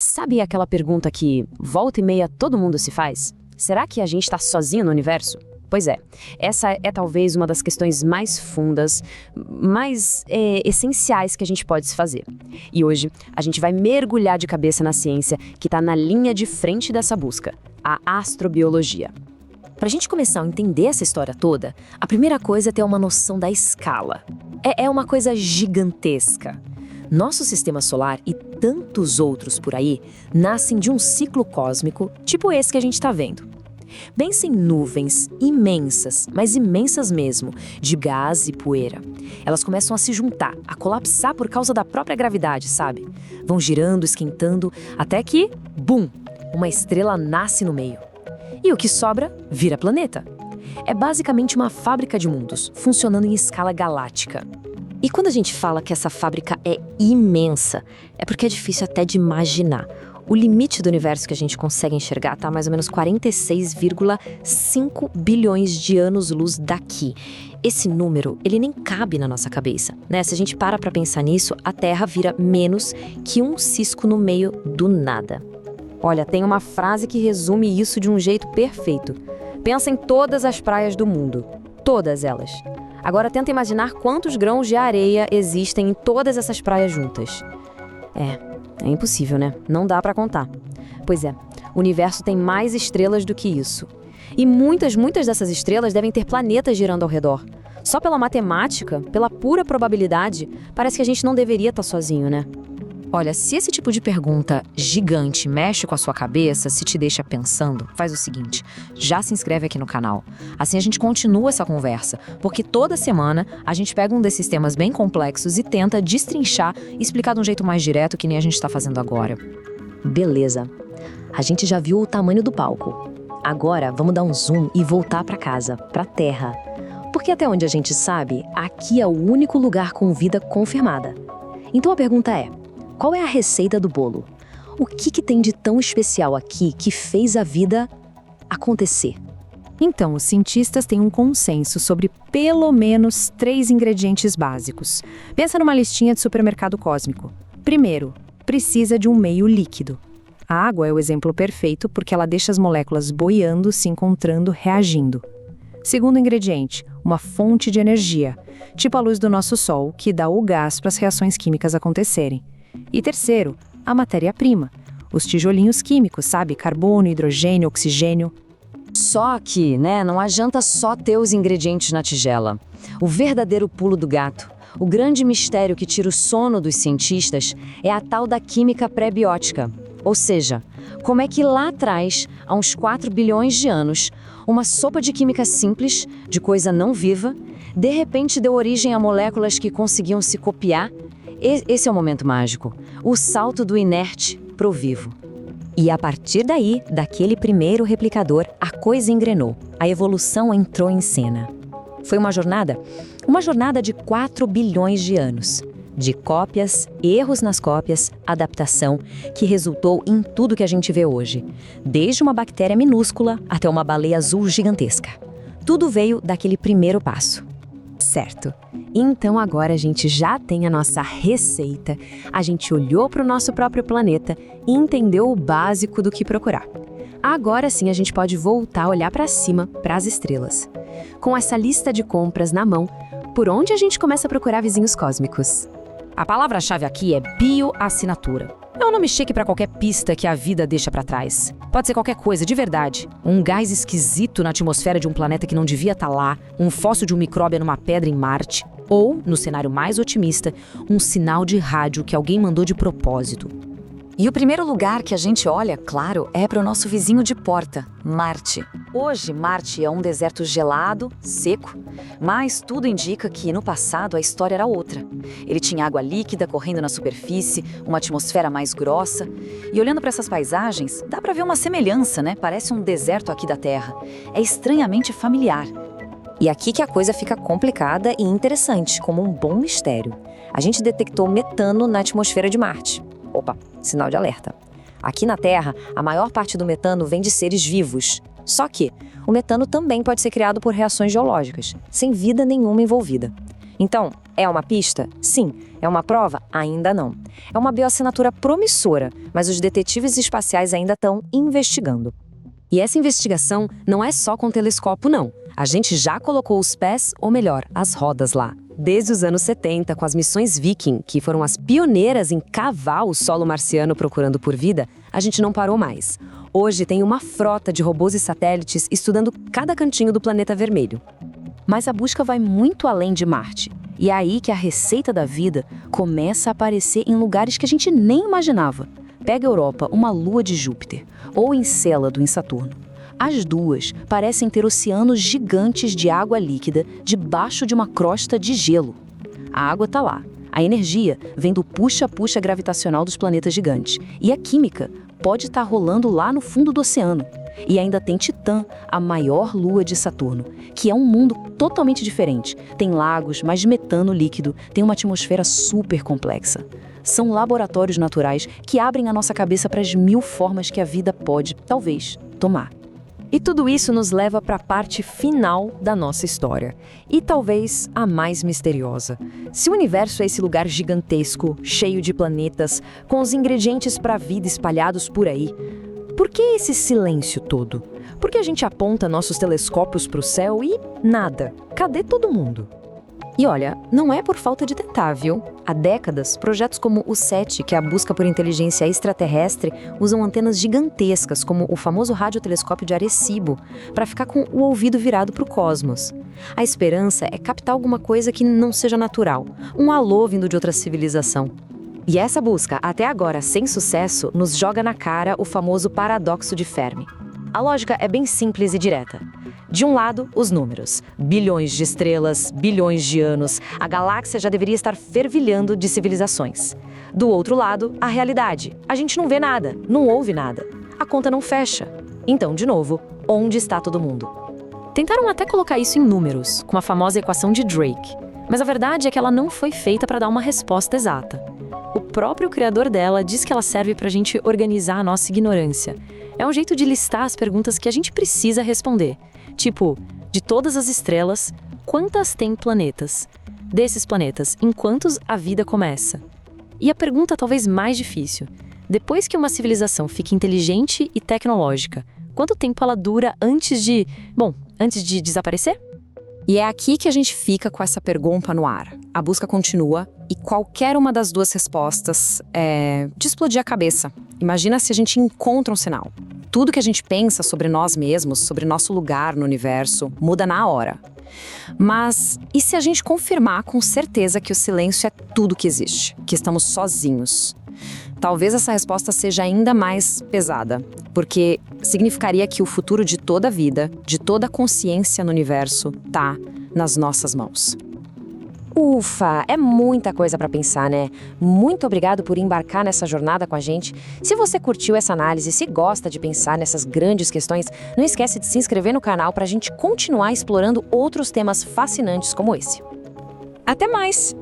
Sabe aquela pergunta que volta e meia todo mundo se faz? Será que a gente está sozinho no universo? Pois é, essa é talvez uma das questões mais fundas, mais essenciais que a gente pode se fazer. E hoje a gente vai mergulhar de cabeça na ciência que está na linha de frente dessa busca, a astrobiologia. Para a gente começar a entender essa história toda, a primeira coisa é ter uma noção da escala. É uma coisa gigantesca. Nosso sistema solar e tantos outros por aí nascem de um ciclo cósmico, tipo esse que a gente está vendo. Pensa em nuvens imensas, mas imensas mesmo, de gás e poeira. Elas começam a se juntar, a colapsar por causa da própria gravidade, sabe? Vão girando, esquentando, até que, bum, uma estrela nasce no meio. E o que sobra vira planeta. É basicamente uma fábrica de mundos, funcionando em escala galáctica. E quando a gente fala que essa fábrica é imensa, é porque é difícil até de imaginar. O limite do universo que a gente consegue enxergar está a mais ou menos 46,5 bilhões de anos-luz daqui. Esse número, ele nem cabe na nossa cabeça, né? Se a gente para pensar nisso, a Terra vira menos que um cisco no meio do nada. Olha, tem uma frase que resume isso de um jeito perfeito. Pensa em todas as praias do mundo. Todas elas. Agora tenta imaginar quantos grãos de areia existem em todas essas praias juntas. É impossível, né? Não dá pra contar. Pois é, o universo tem mais estrelas do que isso. E muitas dessas estrelas devem ter planetas girando ao redor. Só pela matemática, pela pura probabilidade, parece que a gente não deveria estar sozinho, né? Olha, se esse tipo de pergunta gigante mexe com a sua cabeça, se te deixa pensando, faz o seguinte, já se inscreve aqui no canal. Assim a gente continua essa conversa, porque toda semana a gente pega um desses temas bem complexos e tenta destrinchar e explicar de um jeito mais direto, que nem a gente está fazendo agora. Beleza, a gente já viu o tamanho do palco. Agora vamos dar um zoom e voltar para casa, para a Terra. Porque até onde a gente sabe, aqui é o único lugar com vida confirmada. Então a pergunta é: qual é a receita do bolo? O que tem de tão especial aqui que fez a vida acontecer? Então, os cientistas têm um consenso sobre pelo menos 3 ingredientes básicos. Pensa numa listinha de supermercado cósmico. Primeiro, precisa de um meio líquido. A água é o exemplo perfeito porque ela deixa as moléculas boiando, se encontrando, reagindo. Segundo ingrediente, uma fonte de energia, tipo a luz do nosso Sol, que dá o gás para as reações químicas acontecerem. E terceiro, a matéria-prima, os tijolinhos químicos, sabe? Carbono, hidrogênio, oxigênio. Só que, não adianta só ter os ingredientes na tigela. O verdadeiro pulo do gato, o grande mistério que tira o sono dos cientistas é a tal da química pré-biótica. Ou seja, como é que lá atrás, há uns 4 bilhões de anos, uma sopa de química simples, de coisa não viva, de repente deu origem a moléculas que conseguiam se copiar. Esse é o momento mágico, o salto do inerte pro vivo. E a partir daí, daquele primeiro replicador, a coisa engrenou, a evolução entrou em cena. Foi uma jornada de 4 bilhões de anos. De cópias, erros nas cópias, adaptação, que resultou em tudo que a gente vê hoje. Desde uma bactéria minúscula até uma baleia azul gigantesca. Tudo veio daquele primeiro passo. Certo. Então agora a gente já tem a nossa receita, a gente olhou para o nosso próprio planeta e entendeu o básico do que procurar. Agora sim a gente pode voltar a olhar para cima, para as estrelas. Com essa lista de compras na mão, por onde a gente começa a procurar vizinhos cósmicos? A palavra-chave aqui é bioassinatura. É um nome chique para qualquer pista que a vida deixa para trás. Pode ser qualquer coisa, de verdade. Um gás esquisito na atmosfera de um planeta que não devia estar lá, um fóssil de um micróbio numa pedra em Marte, ou, no cenário mais otimista, um sinal de rádio que alguém mandou de propósito. E o primeiro lugar que a gente olha, claro, é para o nosso vizinho de porta, Marte. Hoje, Marte é um deserto gelado, seco, mas tudo indica que no passado a história era outra. Ele tinha água líquida correndo na superfície, uma atmosfera mais grossa. E olhando para essas paisagens, dá para ver uma semelhança, né? Parece um deserto aqui da Terra. É estranhamente familiar. E aqui que a coisa fica complicada e interessante, como um bom mistério. A gente detectou metano na atmosfera de Marte. Opa, sinal de alerta. Aqui na Terra, a maior parte do metano vem de seres vivos. Só que o metano também pode ser criado por reações geológicas, sem vida nenhuma envolvida. Então, é uma pista? Sim. É uma prova? Ainda não. É uma bioassinatura promissora, mas os detetives espaciais ainda estão investigando. E essa investigação não é só com telescópio, não. A gente já colocou os pés, ou melhor, as rodas lá. Desde os anos 70, com as missões Viking, que foram as pioneiras em cavar o solo marciano procurando por vida, a gente não parou mais. Hoje tem uma frota de robôs e satélites estudando cada cantinho do planeta vermelho. Mas a busca vai muito além de Marte. E é aí que a receita da vida começa a aparecer em lugares que a gente nem imaginava. Pega a Europa, uma lua de Júpiter, ou Encélado em Saturno. As duas parecem ter oceanos gigantes de água líquida debaixo de uma crosta de gelo. A água está lá. A energia vem do puxa-puxa gravitacional dos planetas gigantes. E a química pode estar rolando lá no fundo do oceano. E ainda tem Titã, a maior lua de Saturno, que é um mundo totalmente diferente. Tem lagos, mas de metano líquido, tem uma atmosfera super complexa. São laboratórios naturais que abrem a nossa cabeça para as 1000 formas que a vida pode, talvez, tomar. E tudo isso nos leva para a parte final da nossa história. E talvez a mais misteriosa. Se o universo é esse lugar gigantesco, cheio de planetas, com os ingredientes para a vida espalhados por aí, por que esse silêncio todo? Por que a gente aponta nossos telescópios para o céu e nada? Cadê todo mundo? E olha, não é por falta de tentar, viu? Há décadas, projetos como o SETI, que é a busca por inteligência extraterrestre, usam antenas gigantescas, como o famoso radiotelescópio de Arecibo, para ficar com o ouvido virado para o cosmos. A esperança é captar alguma coisa que não seja natural, um alô vindo de outra civilização. E essa busca, até agora sem sucesso, nos joga na cara o famoso paradoxo de Fermi. A lógica é bem simples e direta. De um lado, os números. Bilhões de estrelas, bilhões de anos, a galáxia já deveria estar fervilhando de civilizações. Do outro lado, a realidade. A gente não vê nada, não ouve nada. A conta não fecha. Então, de novo, onde está todo mundo? Tentaram até colocar isso em números, com a famosa equação de Drake. Mas a verdade é que ela não foi feita para dar uma resposta exata. O próprio criador dela diz que ela serve para a gente organizar a nossa ignorância. É um jeito de listar as perguntas que a gente precisa responder. Tipo, de todas as estrelas, quantas têm planetas? Desses planetas, em quantos a vida começa? E a pergunta talvez mais difícil. Depois que uma civilização fica inteligente e tecnológica, quanto tempo ela dura antes de desaparecer? E é aqui que a gente fica com essa pergunta no ar. A busca continua e qualquer uma das duas respostas é de explodir a cabeça. Imagina se a gente encontra um sinal. Tudo que a gente pensa sobre nós mesmos, sobre nosso lugar no universo, muda na hora. Mas e se a gente confirmar com certeza que o silêncio é tudo que existe, que estamos sozinhos? Talvez essa resposta seja ainda mais pesada, porque significaria que o futuro de toda a vida, de toda a consciência no universo, tá nas nossas mãos. Ufa, é muita coisa para pensar, né? Muito obrigado por embarcar nessa jornada com a gente. Se você curtiu essa análise, se gosta de pensar nessas grandes questões, não esquece de se inscrever no canal para a gente continuar explorando outros temas fascinantes como esse. Até mais!